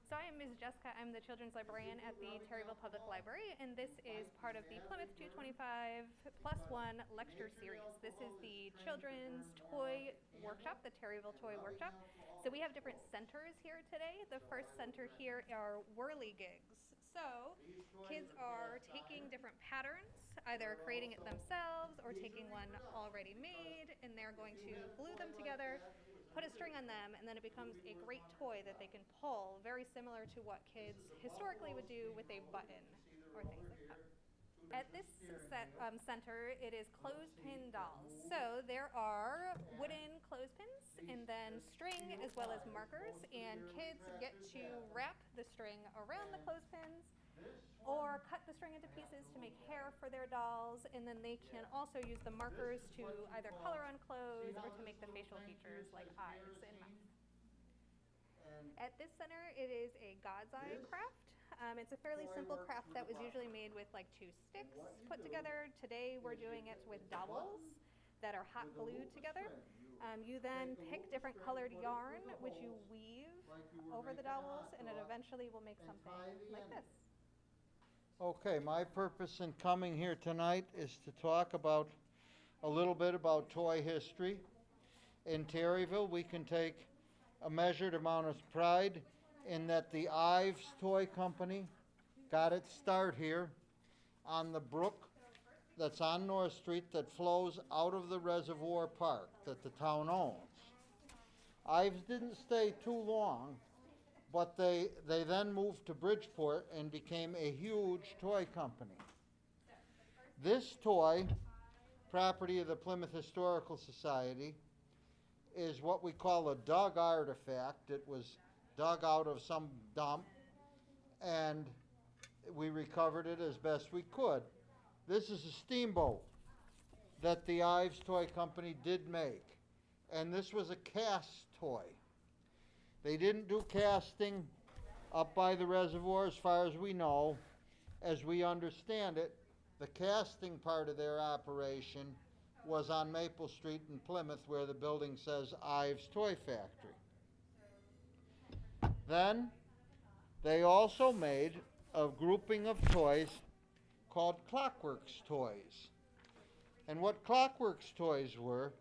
So I am Ms. Jessica. I'm the children's librarian at the Terryville Public Library, and this is part of the Plymouth 225 Plus One lecture series. This is the children's toy workshop, the Terryville Toy Workshop. So we have different centers here today. The first center here are whirligigs. So kids are taking different patterns, either creating it themselves or taking one already made, and they're going to glue them together, put a string on them, and then it becomes a great toy that they can pull, very similar to what kids historically would do with a button or things like that. At this center, it is clothespin dolls. So there are wooden clothespins and then string as well as markers, and kids get to wrap the string around the clothespins or cut the string into pieces to make hair for their dolls, and then they can also use the markers to either color on clothes or to make the facial features like eyes and mouth. At this center, it is a God's Eye craft. It's a fairly simple craft that was usually made with like two sticks put together. Today we're doing it with dowels that are hot glued together. You then pick different colored yarn, which you weave over the dowels, and it eventually will make something like this. Okay, my purpose in coming here tonight is to talk about a little bit about toy history. In Terryville, we can take a measured amount of pride in that the Ives Toy Company got its start here on the brook that's on North Street that flows out of the reservoir park that the town owns. Ives didn't stay too long, but they then moved to Bridgeport and became a huge toy company. This toy, property of the Plymouth Historical Society, is what we call a dug artifact. It was dug out of some dump, and we recovered it as best we could. This is a steamboat that the Ives Toy Company did make, and this was a cast toy. They didn't do casting up by the reservoir as far as we know. As we understand it, the casting part of their operation was on Maple Street in Plymouth, where the building says Ives Toy Factory. Then they also made a grouping of toys called Clockworks toys. And what Clockworks toys were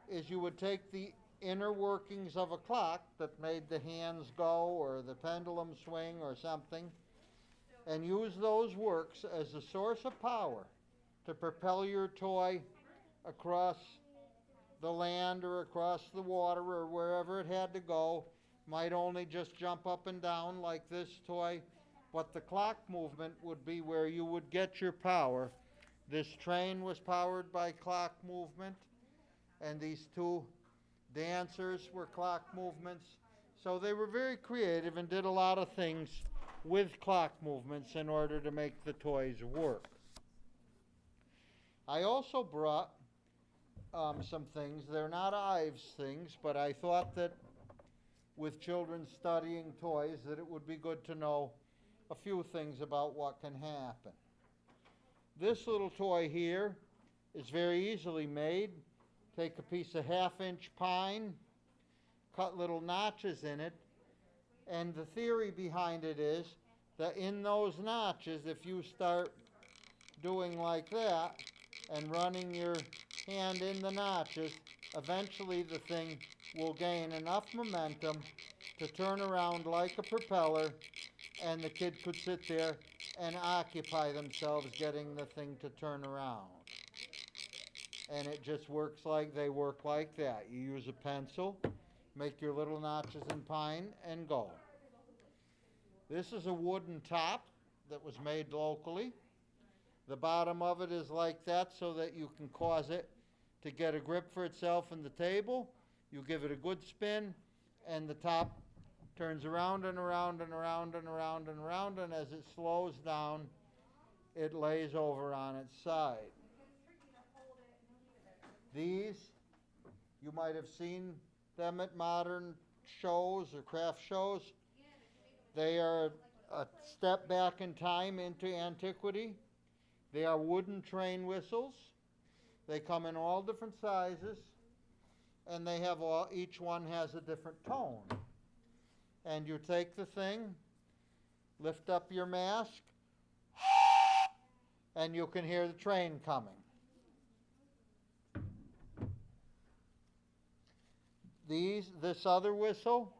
is you would take the inner workings of a clock that made the hands go or the pendulum swing or something, and use those works as a source of power to propel your toy across the land or across the water or wherever it had to go. Might only just jump up and down like this toy, but the clock movement would be where you would get your power. This train was powered by clock movement, and these two dancers were clock movements. So they were very creative and did a lot of things with clock movements in order to make the toys work. I also brought some things. They're not Ives things, but I thought that with children studying toys that it would be good to know a few things about what can happen. This little toy here is very easily made. Take a piece of half-inch pine, cut little notches in it, and the theory behind it is that in those notches, if you start doing like that and running your hand in the notches, eventually the thing will gain enough momentum to turn around like a propeller, and the kid could sit there and occupy themselves getting the thing to turn around. And it just works like they work like that. You use a pencil, make your little notches in pine, and go. This is a wooden top that was made locally. The bottom of it is like that so that you can cause it to get a grip for itself in the table. You give it a good spin, and the top turns around and around and around and around and around, and as it slows down, it lays over on its side. These, you might have seen them at modern shows or craft shows. They are a step back in time into antiquity. They are wooden train whistles. They come in all different sizes, and they have each one has a different tone. and you take the thing, lift up your mask, and you can hear the train coming. This other whistle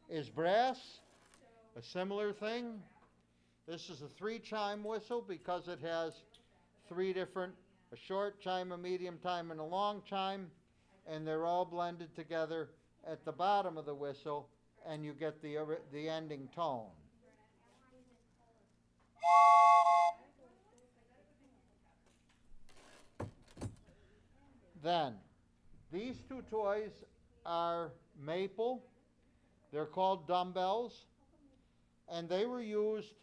is brass, a similar thing. This is a 3-chime whistle because it has 3 different, a short chime, a medium chime, and a long chime, and they're all blended together at the bottom of the whistle, and you get the ending tone. Then, these 2 toys are maple. They're called dumbbells, and they were used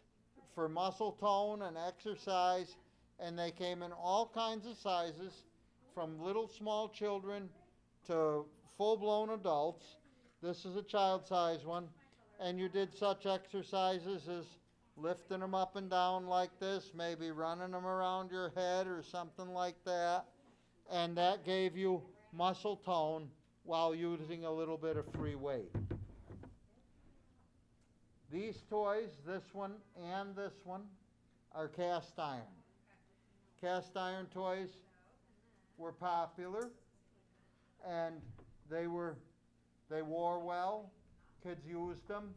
for muscle tone and exercise, and they came in all kinds of sizes, from little small children to full-blown adults. This is a child-size one, and you did such exercises as lifting them up and down like this, maybe running them around your head or something like that, and that gave you muscle tone while using a little bit of free weight. These toys, this one and this one, are cast iron. Cast iron toys were popular, and they wore well. Kids used them,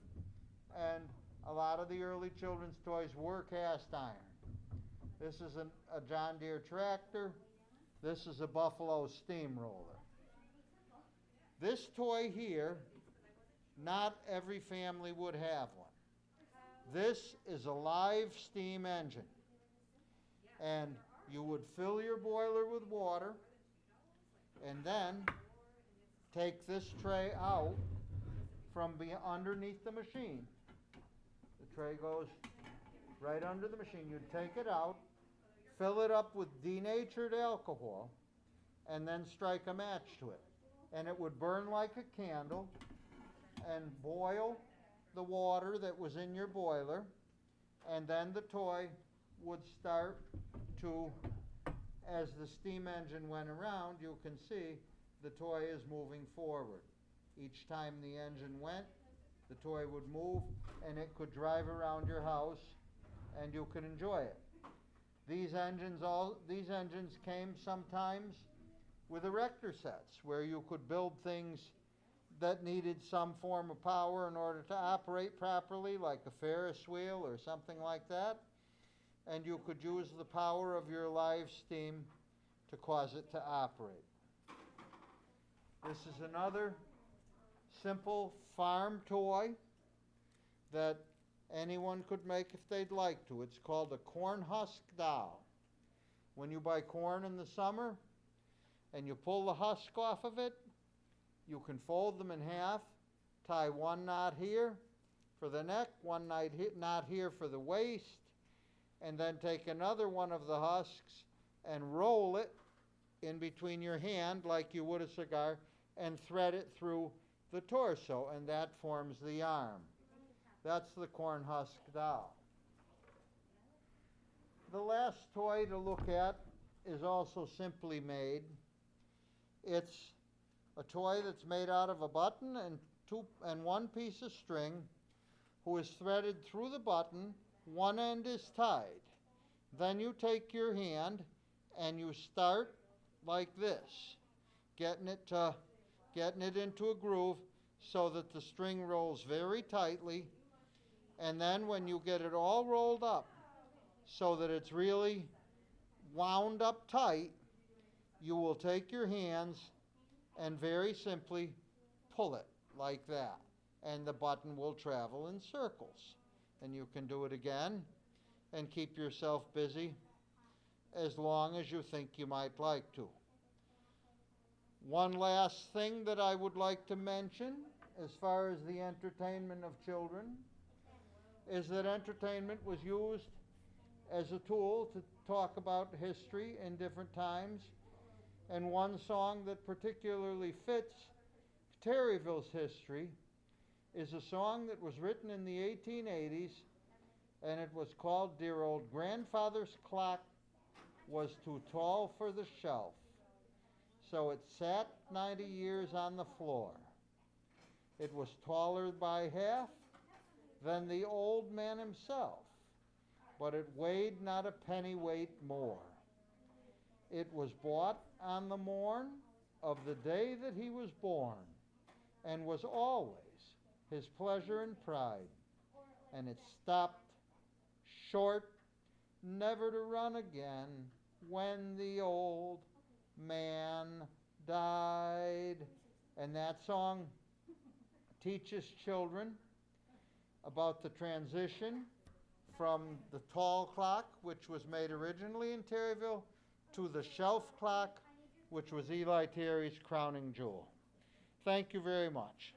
and a lot of the early children's toys were cast iron. This is a John Deere tractor. This is a Buffalo steamroller. This toy here, not every family would have one. This is a live steam engine, and you would fill your boiler with water and then take this tray out from underneath the machine. The tray goes right under the machine. You'd take it out, fill it up with denatured alcohol, and then strike a match to it. And it would burn like a candle and boil the water that was in your boiler, and then the toy would start to, as the steam engine went around, you can see the toy is moving forward. Each time the engine went, the toy would move, and it could drive around your house, and you could enjoy it. These engines came sometimes with erector sets, where you could build things that needed some form of power in order to operate properly, like a Ferris wheel or something like that. And you could use the power of your live steam to cause it to operate. This is another simple farm toy that anyone could make if they'd like to. It's called a corn husk doll. When you buy corn in the summer and you pull the husk off of it, you can fold them in half, tie one knot here for the neck, one knot here for the waist, and then take another one of the husks and roll it in between your hand like you would a cigar and thread it through the torso, and that forms the arm. That's the corn husk doll. The last toy to look at is also simply made. It's a toy that's made out of a button and one piece of string, who is threaded through the button. One end is tied. Then you take your hand and you start like this, getting it into a groove so that the string rolls very tightly. And then when you get it all rolled up so that it's really wound up tight, you will take your hands and very simply pull it like that, and the button will travel in circles. And you can do it again and keep yourself busy as long as you think you might like to. One last thing that I would like to mention as far as the entertainment of children is that entertainment was used as a tool to talk about history in different times. And one song that particularly fits Terryville's history is a song that was written in the 1880s, and it was called "Dear Old Grandfather's Clock Was Too Tall for the Shelf, So It Sat 90 Years on the Floor. It was taller by half, than the old man himself, but it weighed not a pennyweight more. It was bought on the morn of the day that he was born, and was always his pleasure and pride, and it stopped short, never to run again, when the old man died. And that song teaches children about the transition from the tall clock, which was made originally in Terryville, to the shelf clock, which was Eli Terry's crowning jewel. Thank you very much.